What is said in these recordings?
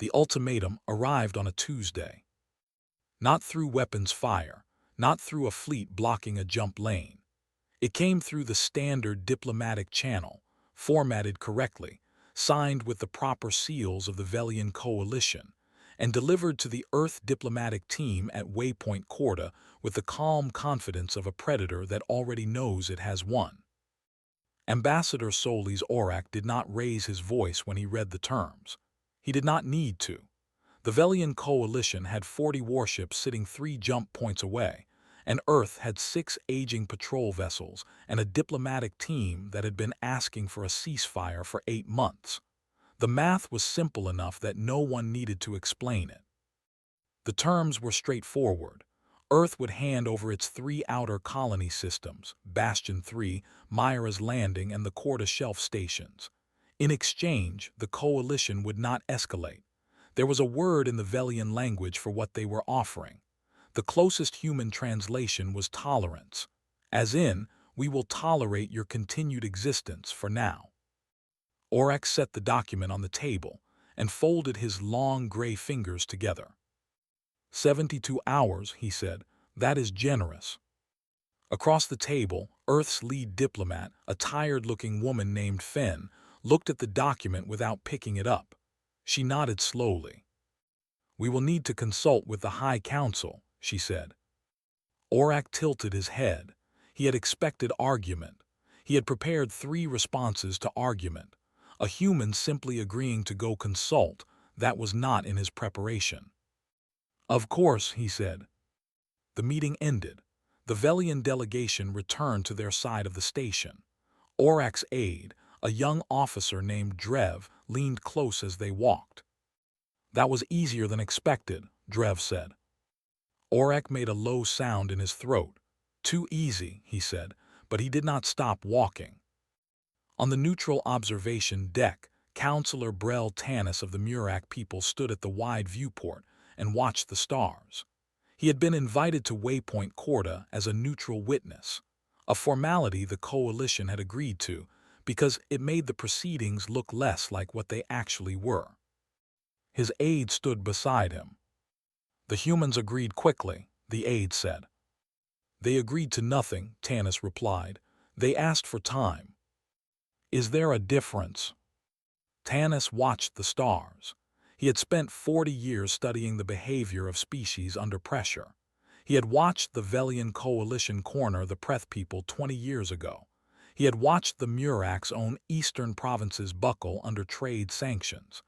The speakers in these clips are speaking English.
The ultimatum arrived on a Tuesday. Not through weapons fire, not through a fleet blocking a jump lane. It came through the standard diplomatic channel, formatted correctly, signed with the proper seals of the Velian coalition, and delivered to the Earth diplomatic team at Waypoint Corda with the calm confidence of a predator that already knows it has won. Ambassador Solis Aurak did not raise his voice when he read the terms. He did not need to. The Velian coalition had 40 warships sitting 3 jump points away, and Earth had 6 aging patrol vessels and a diplomatic team that had been asking for a ceasefire for 8 months. The math was simple enough that no one needed to explain it. The terms were straightforward. Earth would hand over its 3 outer colony systems, Bastion 3, Myra's Landing, and the Corda Shelf stations. In exchange, the coalition would not escalate. There was a word in the Velian language for what they were offering. The closest human translation was tolerance, as in, we will tolerate your continued existence for now. Aurak set the document on the table and folded his long gray fingers together. 72 hours, he said, that is generous. Across the table, Earth's lead diplomat, a tired-looking woman named Fen, looked at the document without picking it up. She nodded slowly. We will need to consult with the High Council, she said. Aurak tilted his head. He had expected argument. He had prepared 3 responses to argument. A human simply agreeing to go consult, that was not in his preparation. Of course, he said. The meeting ended. The Velian delegation returned to their side of the station. Aurak's aide, a young officer named Drev, leaned close as they walked. That was easier than expected, Drev said. Aurak made a low sound in his throat. Too easy, he said, but he did not stop walking. On the neutral observation deck, Counselor Brel Tanis of the Murak people stood at the wide viewport and watched the stars. He had been invited to Waypoint Corda as a neutral witness, a formality the coalition had agreed to because it made the proceedings look less like what they actually were. His aide stood beside him. The humans agreed quickly, the aide said. They agreed to nothing, Tanis replied. They asked for time. Is there a difference? Tanis watched the stars. He had spent 40 years studying the behavior of species under pressure. He had watched the Velian coalition corner the Preth people 20 years ago. He had watched the Murak's own eastern provinces buckle under trade sanctions.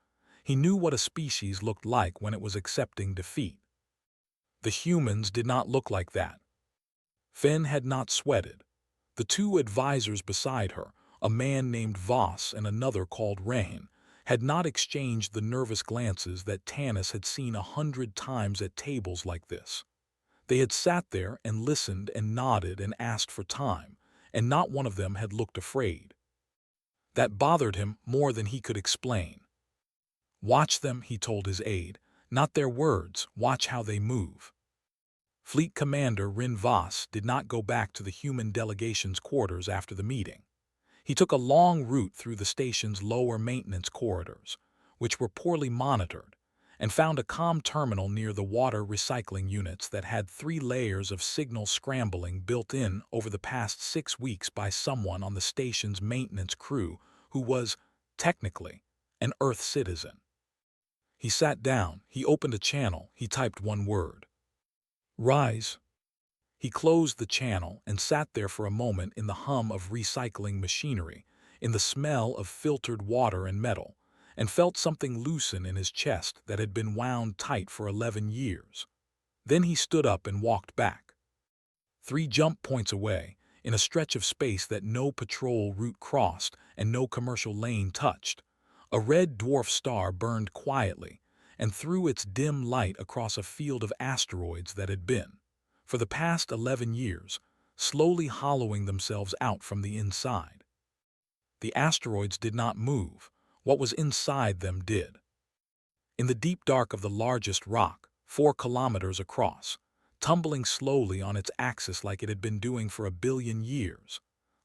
He knew what a species looked like when it was accepting defeat. The humans did not look like that. Fen had not sweated. The 2 advisors beside her, a man named Voss and another called Rehin, had not exchanged the nervous glances that Tanis had seen 100 times at tables like this. They had sat there and listened and nodded and asked for time, and not one of them had looked afraid. That bothered him more than he could explain. Watch them, he told his aide, not their words, watch how they move. Fleet Commander Rin Voss did not go back to the human delegation's quarters after the meeting. He took a long route through the station's lower maintenance corridors, which were poorly monitored, and found a comm terminal near the water recycling units that had 3 layers of signal scrambling built in over the past 6 weeks by someone on the station's maintenance crew who was, technically, an Earth citizen. He sat down, he opened a channel, he typed one word. Rise. He closed the channel and sat there for a moment in the hum of recycling machinery, in the smell of filtered water and metal, and felt something loosen in his chest that had been wound tight for 11 years. Then he stood up and walked back. 3 jump points away, in a stretch of space that no patrol route crossed and no commercial lane touched, a red dwarf star burned quietly and threw its dim light across a field of asteroids that had been, for the past 11 years, slowly hollowing themselves out from the inside. The asteroids did not move. What was inside them did. In the deep dark of the largest rock, 4 kilometers across, tumbling slowly on its axis like it had been doing for 1 billion years,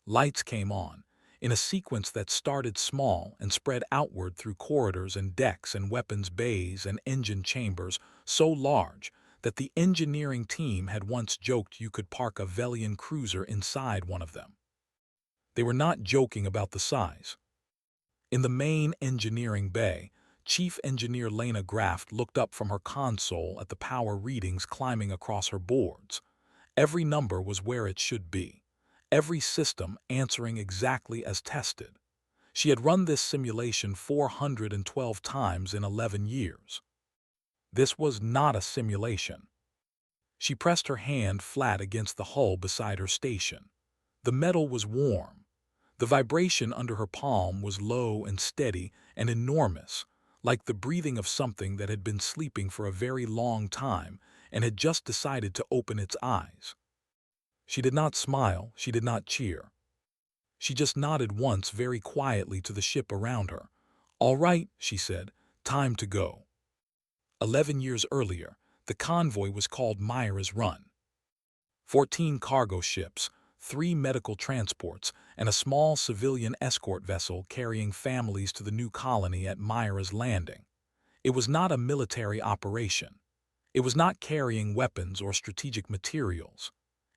lights came on. in a sequence that started small and spread outward through corridors and decks and weapons bays and engine chambers so large that the engineering team had once joked you could park a Velian cruiser inside one of them. They were not joking about the size. In the main engineering bay, Chief Engineer Lena Graft looked up from her console at the power readings climbing across her boards. Every number was where it should be, every system answering exactly as tested. She had run this simulation 412 times in 11 years. This was not a simulation. She pressed her hand flat against the hull beside her station. The metal was warm. The vibration under her palm was low and steady and enormous, like the breathing of something that had been sleeping for a very long time and had just decided to open its eyes. She did not smile, she did not cheer. She just nodded once very quietly to the ship around her. "All right," she said, "time to go." 11 years earlier, the convoy was called Myra's Run. 14 cargo ships, 3 medical transports, and a small civilian escort vessel carrying families to the new colony at Myra's Landing. It was not a military operation. It was not carrying weapons or strategic materials.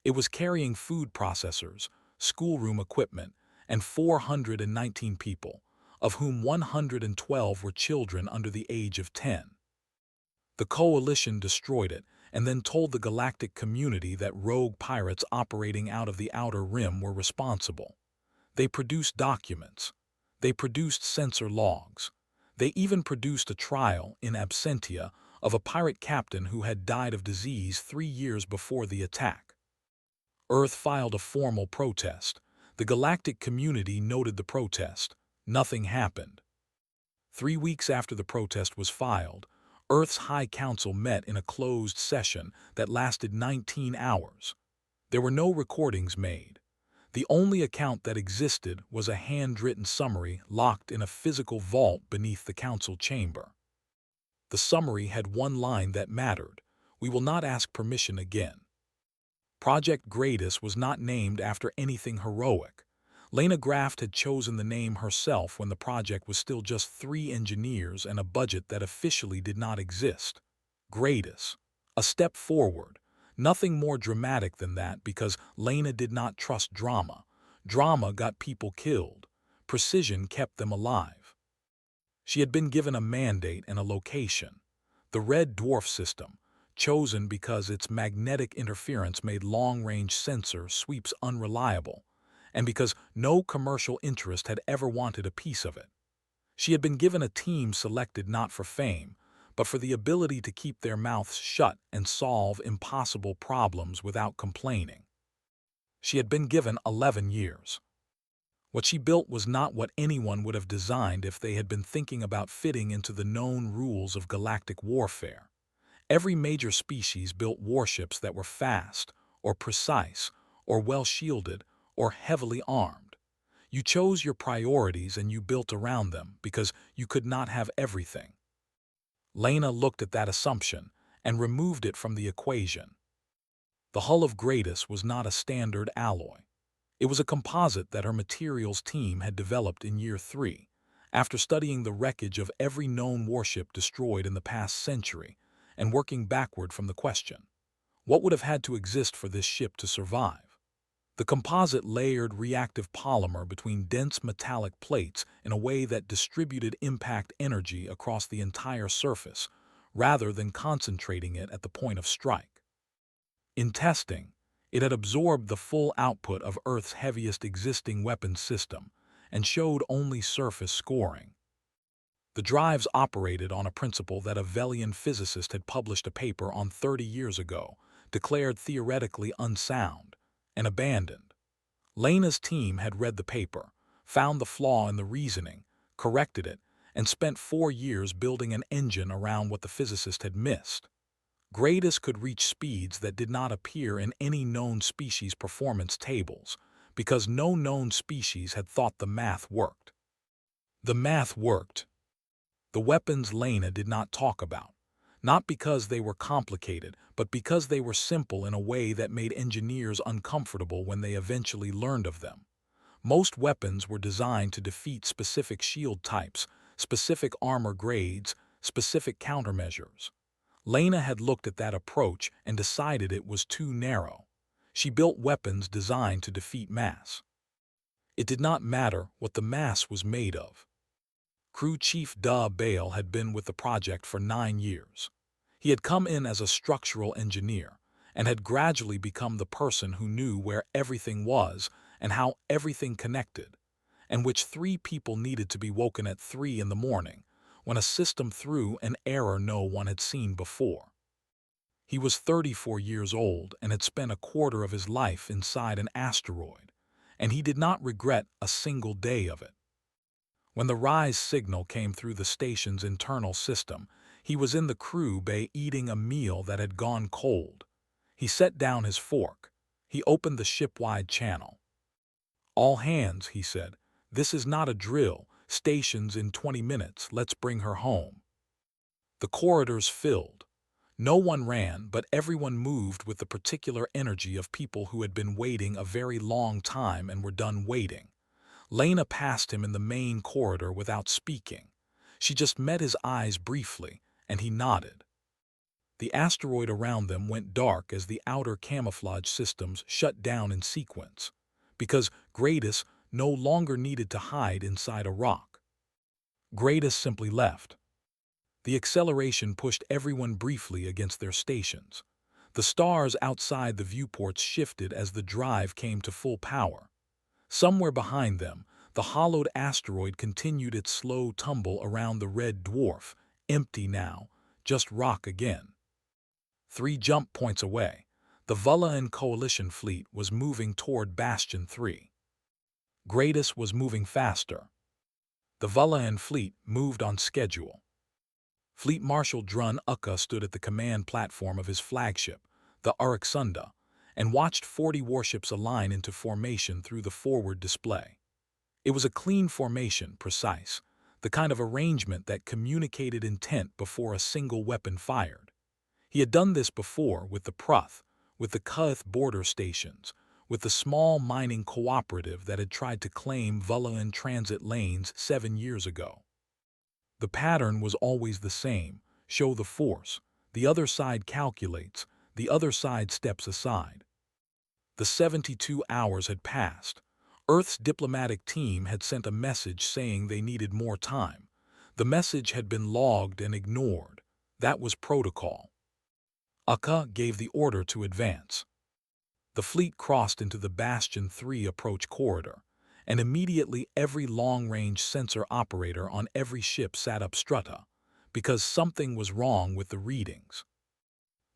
It was carrying food processors, schoolroom equipment, and 419 people, of whom 112 were children under the age of 10. The Coalition destroyed it and then told the galactic community that rogue pirates operating out of the Outer Rim were responsible. They produced documents. They produced sensor logs. They even produced a trial, in absentia, of a pirate captain who had died of disease 3 years before the attack. Earth filed a formal protest. The galactic community noted the protest. Nothing happened. 3 weeks after the protest was filed, Earth's High Council met in a closed session that lasted 19 hours. There were no recordings made. The only account that existed was a handwritten summary locked in a physical vault beneath the council chamber. The summary had one line that mattered: "We will not ask permission again." Project Gradus was not named after anything heroic. Lena Graft had chosen the name herself when the project was still just 3 engineers and a budget that officially did not exist. Gradus. A step forward. Nothing more dramatic than that, because Lena did not trust drama. Drama got people killed. Precision kept them alive. She had been given a mandate and a location. The Red Dwarf system, chosen because its magnetic interference made long-range sensor sweeps unreliable, and because no commercial interest had ever wanted a piece of it. She had been given a team selected not for fame, but for the ability to keep their mouths shut and solve impossible problems without complaining. She had been given 11 years. What she built was not what anyone would have designed if they had been thinking about fitting into the known rules of galactic warfare. Every major species built warships that were fast, or precise, or well-shielded, or heavily armed. You chose your priorities and you built around them because you could not have everything. Lena looked at that assumption and removed it from the equation. The hull of Gradus was not a standard alloy. It was a composite that her materials team had developed in year 3, after studying the wreckage of every known warship destroyed in the past century and working backward from the question: what would have had to exist for this ship to survive? The composite layered reactive polymer between dense metallic plates in a way that distributed impact energy across the entire surface, rather than concentrating it at the point of strike. In testing, it had absorbed the full output of Earth's heaviest existing weapons system and showed only surface scoring. The drives operated on a principle that a Velian physicist had published a paper on 30 years ago, declared theoretically unsound, and abandoned. Lena's team had read the paper, found the flaw in the reasoning, corrected it, and spent 4 years building an engine around what the physicist had missed. Gradus could reach speeds that did not appear in any known species performance tables, because no known species had thought the math worked. The math worked. The weapons Lena did not talk about, not because they were complicated, but because they were simple in a way that made engineers uncomfortable when they eventually learned of them. Most weapons were designed to defeat specific shield types, specific armor grades, specific countermeasures. Lena had looked at that approach and decided it was too narrow. She built weapons designed to defeat mass. It did not matter what the mass was made of. Crew Chief Bale had been with the project for 9 years. He had come in as a structural engineer and had gradually become the person who knew where everything was and how everything connected, and which 3 people needed to be woken at 3 in the morning when a system threw an error no one had seen before. He was 34 years old and had spent a quarter of his life inside an asteroid, and he did not regret a single day of it. When the rise signal came through the station's internal system, he was in the crew bay eating a meal that had gone cold. He set down his fork. He opened the ship-wide channel. "All hands," he said. "This is not a drill. Stations in 20 minutes. Let's bring her home." The corridors filled. No one ran, but everyone moved with the particular energy of people who had been waiting a very long time and were done waiting. Lena passed him in the main corridor without speaking. She just met his eyes briefly, and he nodded. The asteroid around them went dark as the outer camouflage systems shut down in sequence, because Gradus no longer needed to hide inside a rock. Gradus simply left. The acceleration pushed everyone briefly against their stations. The stars outside the viewports shifted as the drive came to full power. Somewhere behind them, the hollowed asteroid continued its slow tumble around the red dwarf, empty now, just rock again. 3 jump points away, the Vullan Coalition fleet was moving toward Bastion 3. Gradus was moving faster. The Vullan fleet moved on schedule. Fleet Marshal Drun Ukka stood at the command platform of his flagship, the Uriksunda, and watched 40 warships align into formation through the forward display. It was a clean formation, precise, the kind of arrangement that communicated intent before a single weapon fired. He had done this before with the Pruth, with the Kuth border stations, with the small mining cooperative that had tried to claim Vullan transit lanes 7 years ago. The pattern was always the same: show the force, the other side calculates, the other side steps aside. The 72 hours had passed. Earth's diplomatic team had sent a message saying they needed more time. The message had been logged and ignored. That was protocol. Ukka gave the order to advance. The fleet crossed into the Bastion 3 approach corridor, and immediately every long-range sensor operator on every ship sat up strutta, because something was wrong with the readings.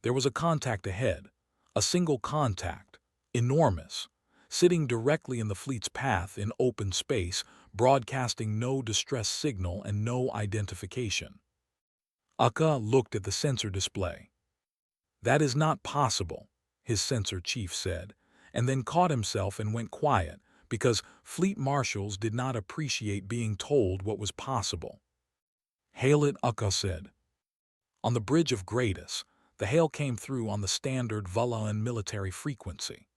There was a contact ahead, a single contact, enormous, sitting directly in the fleet's path in open space, broadcasting no distress signal and no identification. Ukka looked at the sensor display. "That is not possible," his sensor chief said, and then caught himself and went quiet, because fleet marshals did not appreciate being told what was possible. "Hail it," Ukka said. On the bridge of Gradus, the hail came through on the standard Vullan military frequency.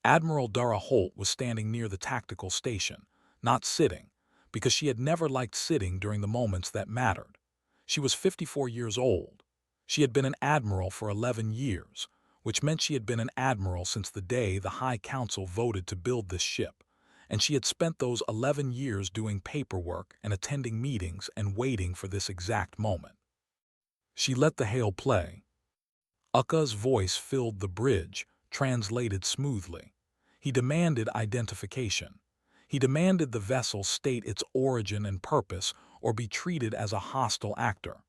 Admiral Dara Holt was standing near the tactical station, not sitting, because she had never liked sitting during the moments that mattered. She was 54 years old. She had been an admiral for 11 years, which meant she had been an admiral since the day the High Council voted to build this ship, and she had spent those 11 years doing paperwork and attending meetings and waiting for this exact moment. She let the hail play. Ukka's voice filled the bridge, translated smoothly. He demanded identification. He demanded the vessel state its origin and purpose or be treated as a hostile actor.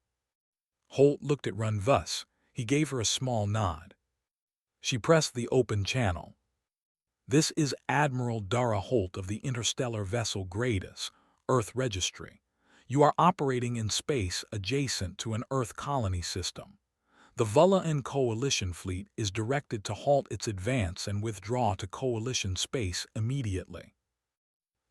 Holt looked at Runvus. He gave her a small nod. She pressed the open channel. "This is Admiral Dara Holt of the interstellar vessel Gradus, Earth Registry. You are operating in space adjacent to an Earth colony system. The Vullan Coalition fleet is directed to halt its advance and withdraw to Coalition space immediately."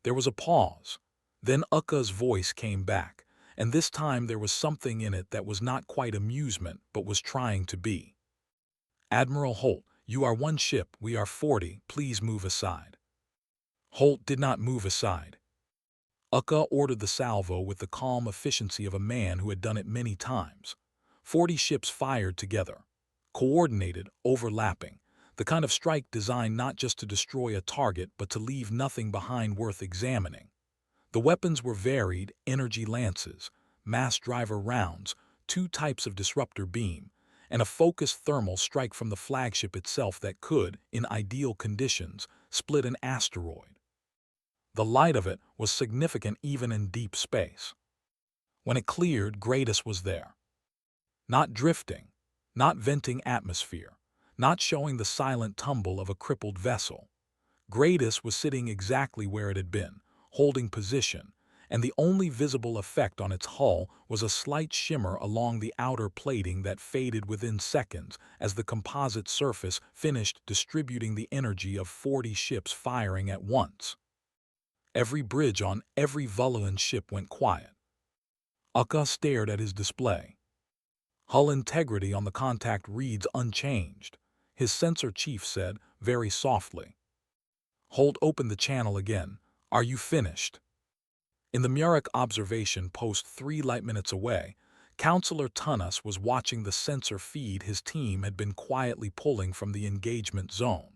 There was a pause. Then Ukka's voice came back, and this time there was something in it that was not quite amusement but was trying to be. "Admiral Holt, you are 1 ship, we are 40, please move aside." Holt did not move aside. Ucka ordered the salvo with the calm efficiency of a man who had done it many times. 40 ships fired together, coordinated, overlapping, the kind of strike designed not just to destroy a target but to leave nothing behind worth examining. The weapons were varied: energy lances, mass driver rounds, 2 types of disruptor beam, and a focused thermal strike from the flagship itself that could, in ideal conditions, split an asteroid. The light of it was significant even in deep space. When it cleared, Gratus was there. Not drifting, not venting atmosphere, not showing the silent tumble of a crippled vessel. Gratus was sitting exactly where it had been, holding position, and the only visible effect on its hull was a slight shimmer along the outer plating that faded within seconds as the composite surface finished distributing the energy of 40 ships firing at once. Every bridge on every Vulcan ship went quiet. Ucka stared at his display. Hull integrity on the contact reads unchanged, his sensor chief said, very softly. Holt opened the channel again. Are you finished? In the Murik observation post 3 light minutes away, Counselor Tunnus was watching the sensor feed his team had been quietly pulling from the engagement zone.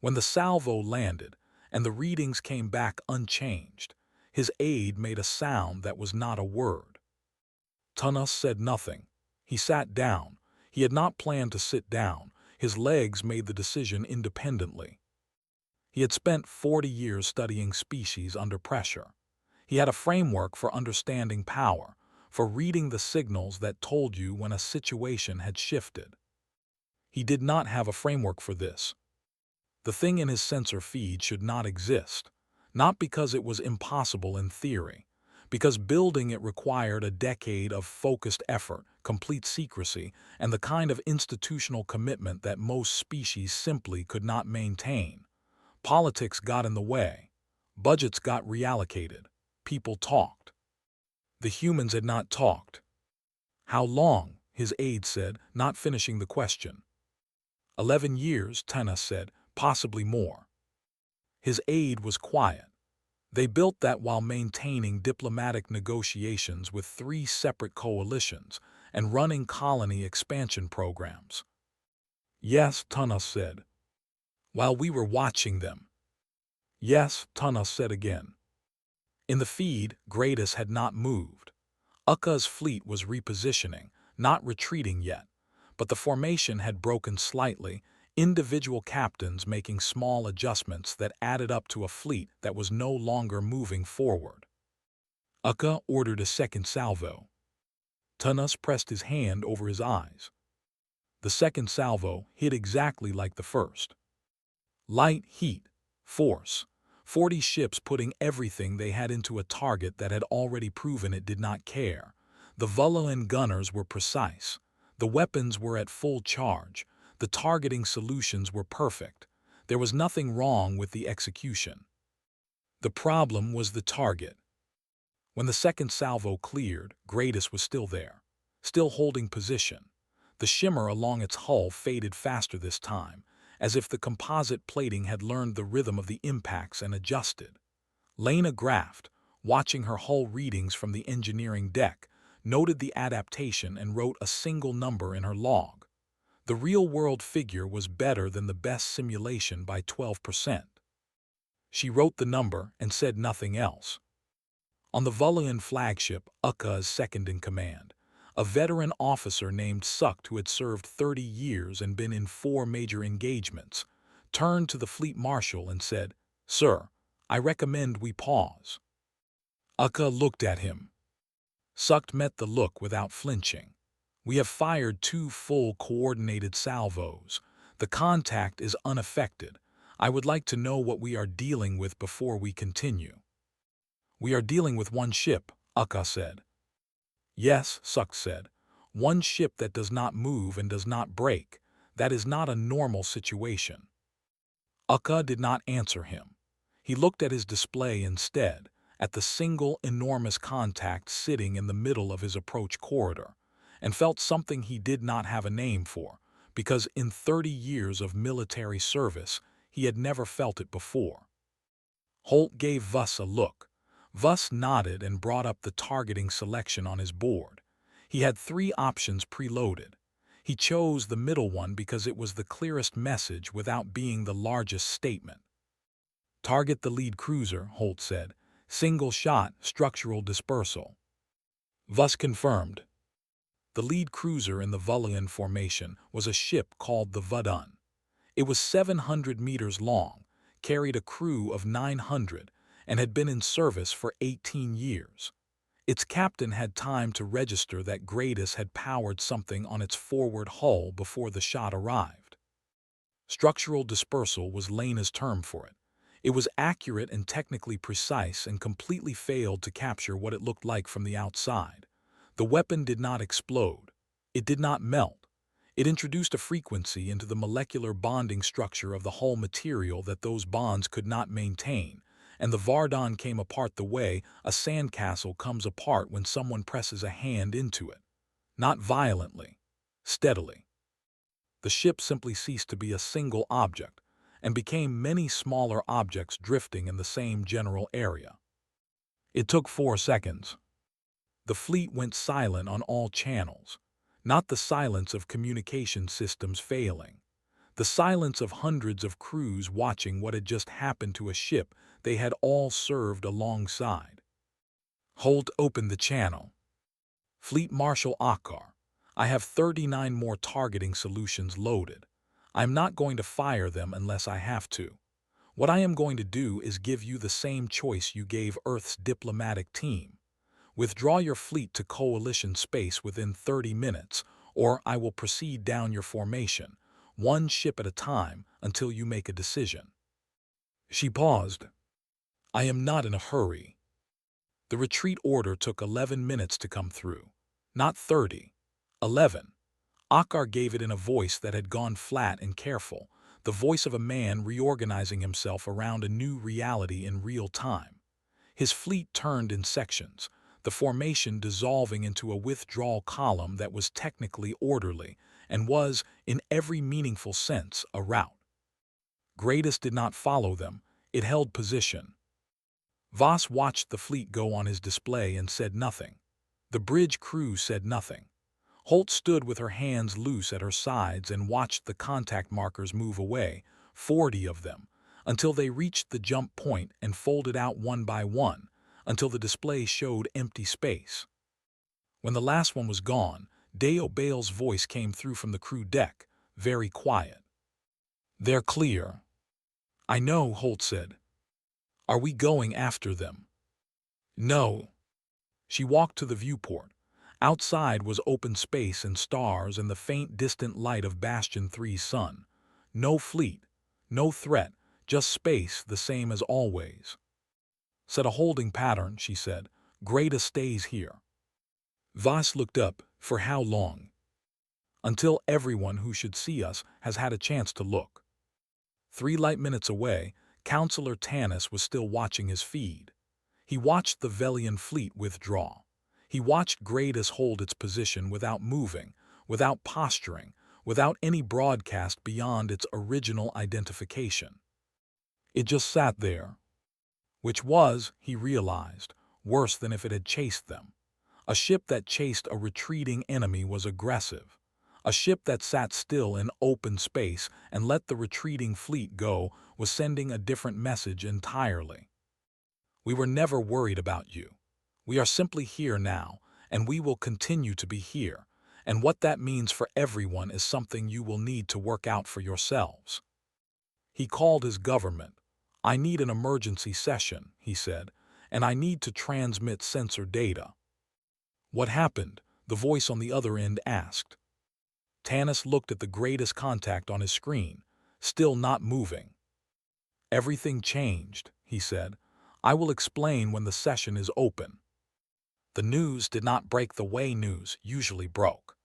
When the salvo landed, and the readings came back unchanged, his aide made a sound that was not a word. Tunnus said nothing. He sat down. He had not planned to sit down. His legs made the decision independently. He had spent 40 years studying species under pressure. He had a framework for understanding power, for reading the signals that told you when a situation had shifted. He did not have a framework for this. The thing in his sensor feed should not exist, not because it was impossible in theory, because building it required a decade of focused effort, complete secrecy, and the kind of institutional commitment that most species simply could not maintain. Politics got in the way. Budgets got reallocated. People talked. The humans had not talked. How long? His aide said, not finishing the question. 11 years, Tunnus said, possibly more. His aide was quiet. They built that while maintaining diplomatic negotiations with 3 separate coalitions and running colony expansion programs. Yes, Tunnus said. While we were watching them. Yes, Tunnus said again. In the feed, Gratus had not moved. Ucka's fleet was repositioning, not retreating yet, but the formation had broken slightly, individual captains making small adjustments that added up to a fleet that was no longer moving forward. Ucka ordered a second salvo. Tunnus pressed his hand over his eyes. The second salvo hit exactly like the first. Light, heat, force. 40 ships putting everything they had into a target that had already proven it did not care. The Vulcan gunners were precise. The weapons were at full charge. The targeting solutions were perfect. There was nothing wrong with the execution. The problem was the target. When the second salvo cleared, Gratus was still there, still holding position. The shimmer along its hull faded faster this time, as if the composite plating had learned the rhythm of the impacts and adjusted. Lena Graft, watching her hull readings from the engineering deck, noted the adaptation and wrote a single number in her log. The real-world figure was better than the best simulation by 12%. She wrote the number and said nothing else. On the Vulcan flagship, Ucka's second-in-command, a veteran officer named Sukt, who had served 30 years and been in 4 major engagements, turned to the fleet marshal and said, "Sir, I recommend we pause." Ucka looked at him. Sukt met the look without flinching. "We have fired 2 full coordinated salvos. The contact is unaffected. I would like to know what we are dealing with before we continue." "We are dealing with 1 ship," Ucka said. "Yes," Sukt said. "1 ship that does not move and does not break. That is not a normal situation." Ucka did not answer him. He looked at his display instead, at the single enormous contact sitting in the middle of his approach corridor, and felt something he did not have a name for, because in 30 years of military service he had never felt it before. Holt gave Vuss a look. Vuss nodded and brought up the targeting selection on his board. He had 3 options preloaded. He chose the middle one because it was the clearest message without being the largest statement. Target the lead cruiser, Holt said. Single shot, structural dispersal. Vuss confirmed. The lead cruiser in the Vullian formation was a ship called the Vudun. It was 700 meters long, carried a crew of 900, and had been in service for 18 years. Its captain had time to register that Gradus had powered something on its forward hull before the shot arrived. Structural dispersal was Lena's term for it. It was accurate and technically precise and completely failed to capture what it looked like from the outside. The weapon did not explode. It did not melt. It introduced a frequency into the molecular bonding structure of the hull material that those bonds could not maintain, and the Vardon came apart the way a sandcastle comes apart when someone presses a hand into it. Not violently, steadily. The ship simply ceased to be a single object and became many smaller objects drifting in the same general area. It took 4 seconds. The fleet went silent on all channels, not the silence of communication systems failing, the silence of hundreds of crews watching what had just happened to a ship they had all served alongside. Holt opened the channel. Fleet Marshal Akkar, I have 39 more targeting solutions loaded. I'm not going to fire them unless I have to. What I am going to do is give you the same choice you gave Earth's diplomatic team. Withdraw your fleet to coalition space within 30 minutes, or I will proceed down your formation, 1 ship at a time, until you make a decision. She paused. I am not in a hurry. The retreat order took 11 minutes to come through. Not 30. 11. Akkar gave it in a voice that had gone flat and careful, the voice of a man reorganizing himself around a new reality in real time. His fleet turned in sections, the formation dissolving into a withdrawal column that was technically orderly and was, in every meaningful sense, a rout. Gradus did not follow them. It held position. Voss watched the fleet go on his display and said nothing. The bridge crew said nothing. Holt stood with her hands loose at her sides and watched the contact markers move away, 40 of them, until they reached the jump point and folded out one by one, until the display showed empty space. When the last one was gone, Deo Bale's voice came through from the crew deck, very quiet. They're clear. I know, Holt said. Are we going after them? No. She walked to the viewport. Outside was open space and stars and the faint distant light of Bastion 3's sun. No fleet, no threat, just space the same as always. Set a holding pattern, she said. Gradus stays here. Voss looked up. For how long? Until everyone who should see us has had a chance to look. 3 light minutes away, Counselor Tanis was still watching his feed. He watched the Velian fleet withdraw. He watched Gradus hold its position without moving, without posturing, without any broadcast beyond its original identification. It just sat there. Which was, he realized, worse than if it had chased them. A ship that chased a retreating enemy was aggressive. A ship that sat still in open space and let the retreating fleet go was sending a different message entirely. We were never worried about you. We are simply here now, and we will continue to be here, and what that means for everyone is something you will need to work out for yourselves. He called his government. I need an emergency session, he said, and I need to transmit sensor data. What happened? The voice on the other end asked. Tanis looked at the greatest contact on his screen, still not moving. Everything changed, he said. I will explain when the session is open. The news did not break the way news usually broke.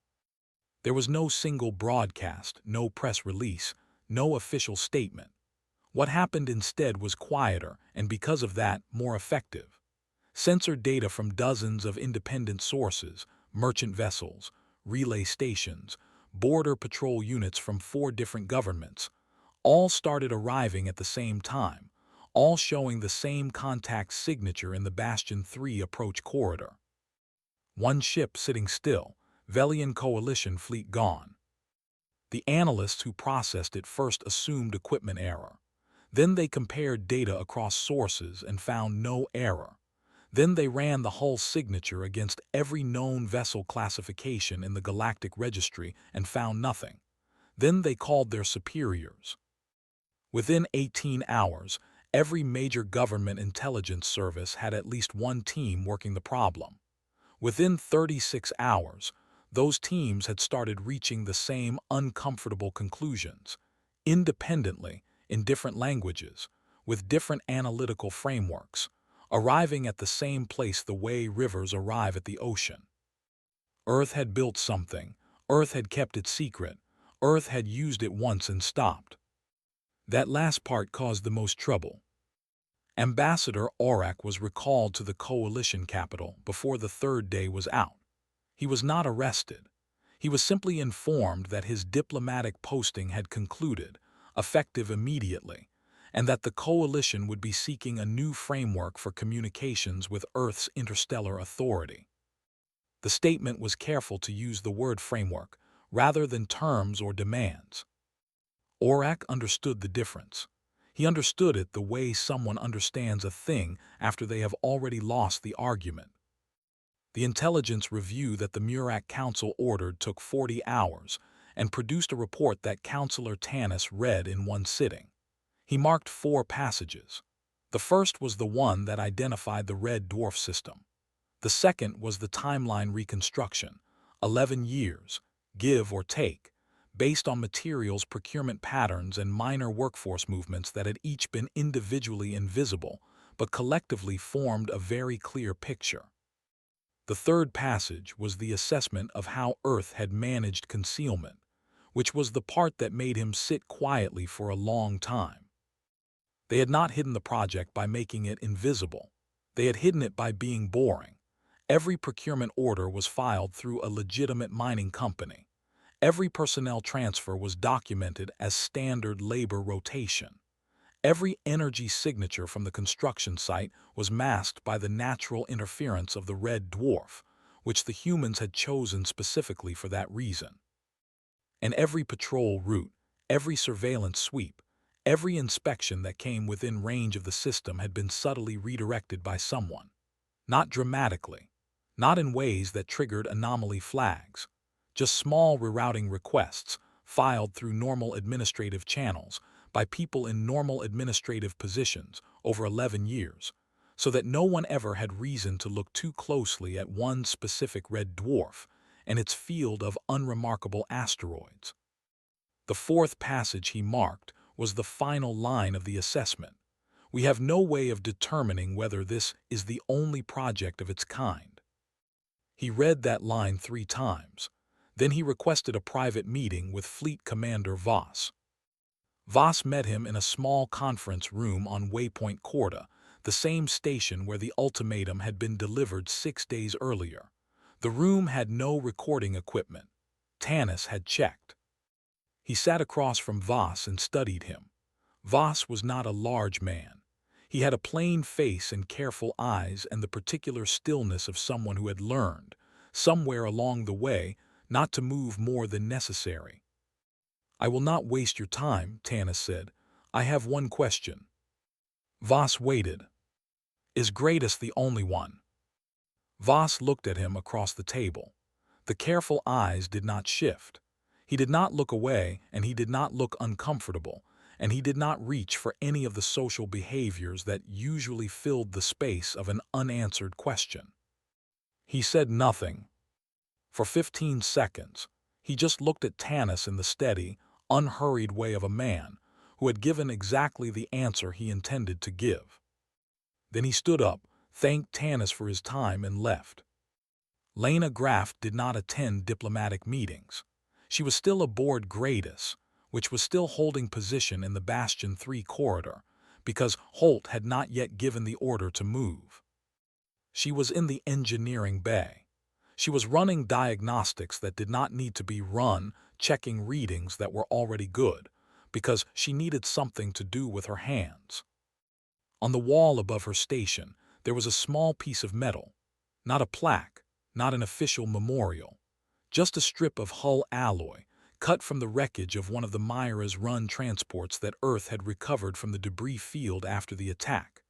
There was no single broadcast, no press release, no official statement. What happened instead was quieter and because of that, more effective. Sensor data from dozens of independent sources, merchant vessels, relay stations, border patrol units from 4 different governments, all started arriving at the same time, all showing the same contact signature in the Bastion 3 approach corridor. One ship sitting still, Velian Coalition fleet gone. The analysts who processed it first assumed equipment error. Then they compared data across sources and found no error. Then they ran the hull signature against every known vessel classification in the Galactic Registry and found nothing. Then they called their superiors. Within 18 hours, every major government intelligence service had at least one team working the problem. Within 36 hours, those teams had started reaching the same uncomfortable conclusions, independently, in different languages, with different analytical frameworks, arriving at the same place the way rivers arrive at the ocean. Earth had built something, Earth had kept it secret, Earth had used it once and stopped. That last part caused the most trouble. Ambassador Aurak was recalled to the coalition capital before the third day was out. He was not arrested. He was simply informed that his diplomatic posting had concluded, effective immediately, and that the coalition would be seeking a new framework for communications with Earth's interstellar authority. The statement was careful to use the word framework rather than terms or demands. Aurak understood the difference. He understood it the way someone understands a thing after they have already lost the argument. The intelligence review that the Murak Council ordered took 40 hours and produced a report that Councillor Tanis read in one sitting. He marked 4 passages. The first was the one that identified the red dwarf system. The second was the timeline reconstruction, 11 years, give or take, based on materials procurement patterns and minor workforce movements that had each been individually invisible, but collectively formed a very clear picture. The third passage was the assessment of how Earth had managed concealment, which was the part that made him sit quietly for a long time. They had not hidden the project by making it invisible. They had hidden it by being boring. Every procurement order was filed through a legitimate mining company. Every personnel transfer was documented as standard labor rotation. Every energy signature from the construction site was masked by the natural interference of the red dwarf, which the humans had chosen specifically for that reason. And every patrol route, every surveillance sweep, every inspection that came within range of the system had been subtly redirected by someone. Not dramatically, not in ways that triggered anomaly flags, just small rerouting requests filed through normal administrative channels by people in normal administrative positions over 11 years, so that no one ever had reason to look too closely at one specific red dwarf and its field of unremarkable asteroids. The fourth passage he marked was the final line of the assessment. We have no way of determining whether this is the only project of its kind. He read that line 3 times. Then he requested a private meeting with Fleet Commander Voss. Voss met him in a small conference room on Waypoint Corda, the same station where the ultimatum had been delivered 6 days earlier. The room had no recording equipment. Tanis had checked. He sat across from Voss and studied him. Voss was not a large man. He had a plain face and careful eyes and the particular stillness of someone who had learned, somewhere along the way, not to move more than necessary. "I will not waste your time," Tanis said. "I have one question." Voss waited. "Is Gradus the only one?" Voss looked at him across the table. The careful eyes did not shift. He did not look away, and he did not look uncomfortable, and he did not reach for any of the social behaviors that usually filled the space of an unanswered question. He said nothing. For 15 seconds, he just looked at Tanis in the steady, unhurried way of a man who had given exactly the answer he intended to give. Then he stood up, thanked Tanis for his time, and left. Lena Graff did not attend diplomatic meetings. She was still aboard Gradus, which was still holding position in the Bastion 3 corridor, because Holt had not yet given the order to move. She was in the engineering bay. She was running diagnostics that did not need to be run, checking readings that were already good, because she needed something to do with her hands. On the wall above her station, there was a small piece of metal. Not a plaque, not an official memorial. Just a strip of hull alloy, cut from the wreckage of one of the Myra's Run transports that Earth had recovered from the debris field after the attack.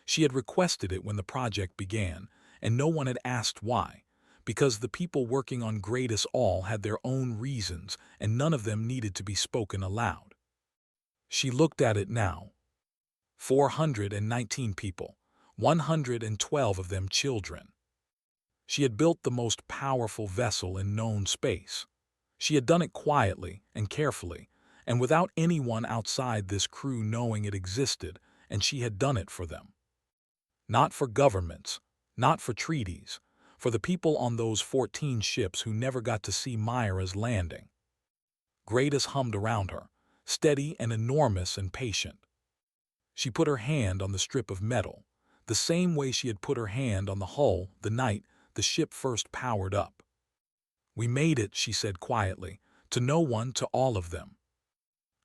She had requested it when the project began, and no one had asked why, because the people working on Greatest All had their own reasons, and none of them needed to be spoken aloud. She looked at it now. 419 people, 112 of them children. She had built the most powerful vessel in known space. She had done it quietly and carefully, and without anyone outside this crew knowing it existed, and she had done it for them. Not for governments, not for treaties, for the people on those 14 ships who never got to see Myra's landing. Greatest hummed around her, steady and enormous and patient. She put her hand on the strip of metal, the same way she had put her hand on the hull the night the ship first powered up. "We made it," she said quietly, to no one, to all of them.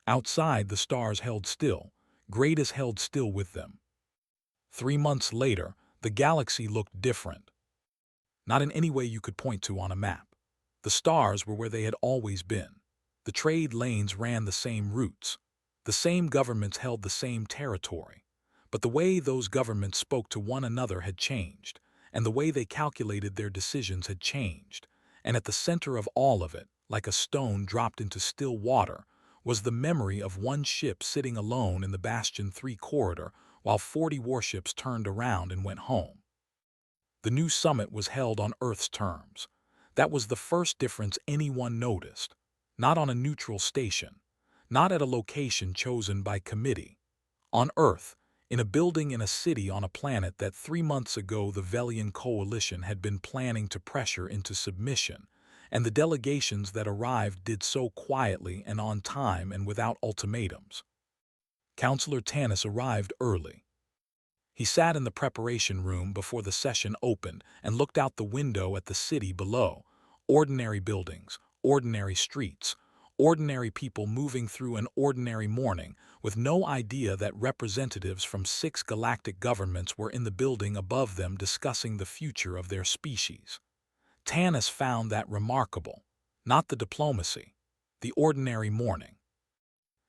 Outside, the stars held still, Greatest held still with them. 3 months later, the galaxy looked different. Not in any way you could point to on a map. The stars were where they had always been. The trade lanes ran the same routes. The same governments held the same territory. But the way those governments spoke to one another had changed, and the way they calculated their decisions had changed. And at the center of all of it, like a stone dropped into still water, was the memory of one ship sitting alone in the Bastion 3 corridor while 40 warships turned around and went home. The new summit was held on Earth's terms. That was the first difference anyone noticed. Not on a neutral station. Not at a location chosen by committee. On Earth, in a building in a city on a planet that 3 months ago the Velian coalition had been planning to pressure into submission, and the delegations that arrived did so quietly and on time and without ultimatums. Counselor Tanis arrived early. He sat in the preparation room before the session opened and looked out the window at the city below. Ordinary buildings, ordinary streets, ordinary people moving through an ordinary morning, with no idea that representatives from 6 galactic governments were in the building above them discussing the future of their species. Tanis found that remarkable, not the diplomacy, the ordinary morning.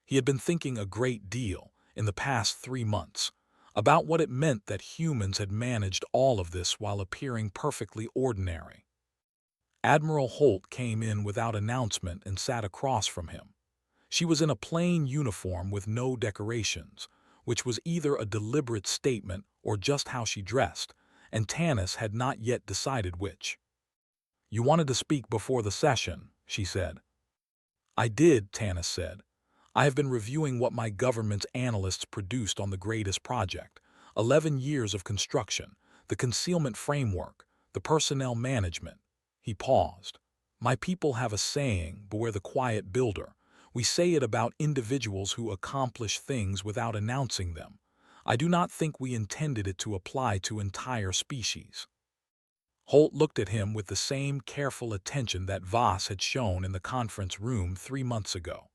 He had been thinking a great deal, in the past 3 months, about what it meant that humans had managed all of this while appearing perfectly ordinary. Admiral Holt came in without announcement and sat across from him. She was in a plain uniform with no decorations, which was either a deliberate statement or just how she dressed, and Tanis had not yet decided which. "You wanted to speak before the session," she said. "I did," Tanis said. "I have been reviewing what my government's analysts produced on the greatest project. 11 years of construction, the concealment framework, the personnel management." He paused. "My people have a saying, beware the quiet builder. We say it about individuals who accomplish things without announcing them. I do not think we intended it to apply to entire species." Holt looked at him with the same careful attention that Voss had shown in the conference room 3 months ago.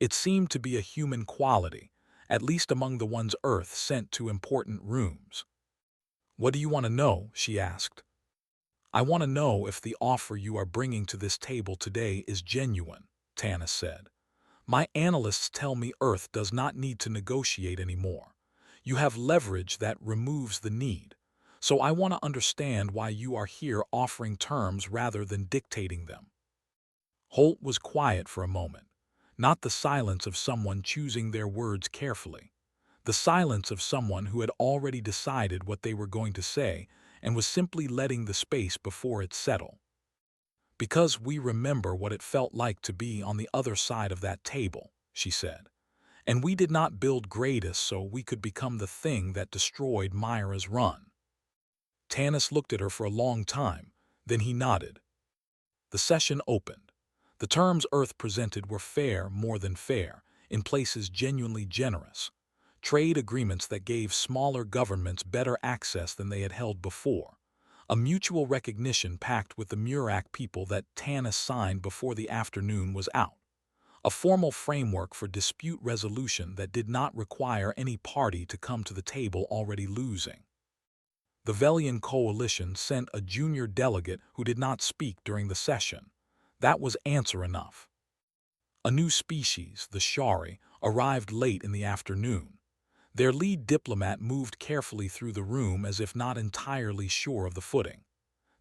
It seemed to be a human quality, at least among the ones Earth sent to important rooms. "What do you want to know?" she asked. "I want to know if the offer you are bringing to this table today is genuine," Tanis said. "My analysts tell me Earth does not need to negotiate anymore. You have leverage that removes the need. So I want to understand why you are here offering terms rather than dictating them." Holt was quiet for a moment. Not the silence of someone choosing their words carefully. The silence of someone who had already decided what they were going to say and was simply letting the space before it settle. "Because we remember what it felt like to be on the other side of that table," she said. "And we did not build Greatest so we could become the thing that destroyed Myra's Run." Tanis looked at her for a long time, then he nodded. The session opened. The terms Earth presented were fair more than fair, in places genuinely generous. Trade agreements that gave smaller governments better access than they had held before. A mutual recognition pact with the Murak people that Tanis signed before the afternoon was out. a formal framework for dispute resolution that did not require any party to come to the table already losing. The Velian coalition sent a junior delegate who did not speak during the session. That was answer enough. A new species, the Shari, arrived late in the afternoon. Their lead diplomat moved carefully through the room as if not entirely sure of the footing.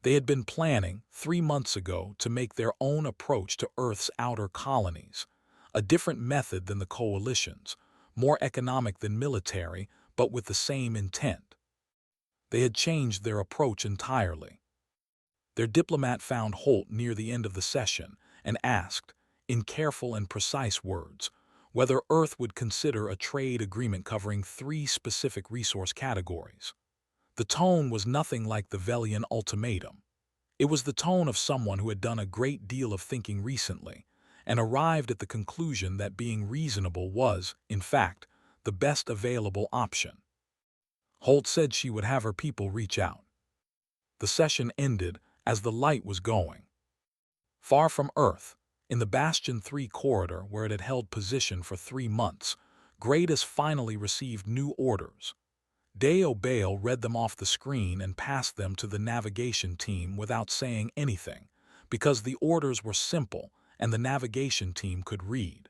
They had been planning, 3 months ago, to make their own approach to Earth's outer colonies, a different method than the coalition's, more economic than military, but with the same intent. They had changed their approach entirely. Their diplomat found Holt near the end of the session and asked, in careful and precise words, whether Earth would consider a trade agreement covering 3 specific resource categories. The tone was nothing like the Velian ultimatum. It was the tone of someone who had done a great deal of thinking recently and arrived at the conclusion that being reasonable was, in fact, the best available option. Holt said she would have her people reach out. The session ended as the light was going. Far from Earth, in the Bastion 3 corridor where it had held position for 3 months, Gradus finally received new orders. Deo Bale read them off the screen and passed them to the navigation team without saying anything, because the orders were simple and the navigation team could read.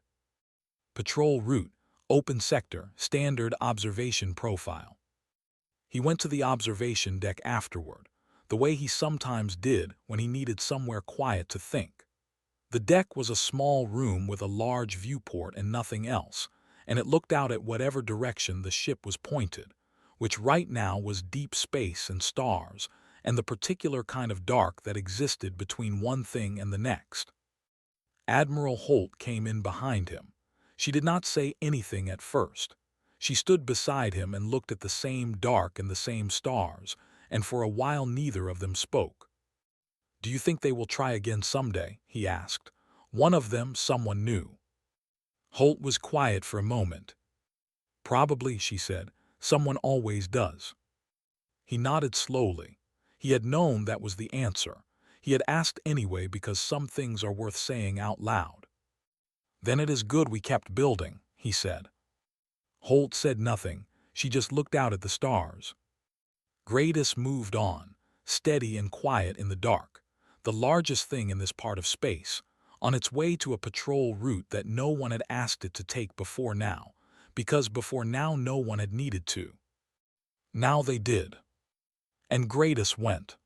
Patrol route, open sector, standard observation profile. He went to the observation deck afterward, the way he sometimes did when he needed somewhere quiet to think. The deck was a small room with a large viewport and nothing else, and it looked out at whatever direction the ship was pointed, which right now was deep space and stars, and the particular kind of dark that existed between one thing and the next. Admiral Holt came in behind him. She did not say anything at first. She stood beside him and looked at the same dark and the same stars, and for a while neither of them spoke. "Do you think they will try again someday?" he asked. "One of them, someone new." Holt was quiet for a moment. "Probably," she said. "Someone always does." He nodded slowly. He had known that was the answer. He had asked anyway because some things are worth saying out loud. "Then it is good we kept building," he said. Holt said nothing. She just looked out at the stars. Gradus moved on, steady and quiet in the dark, the largest thing in this part of space, on its way to a patrol route that no one had asked it to take before now, because before now no one had needed to. Now they did. And Gradus went.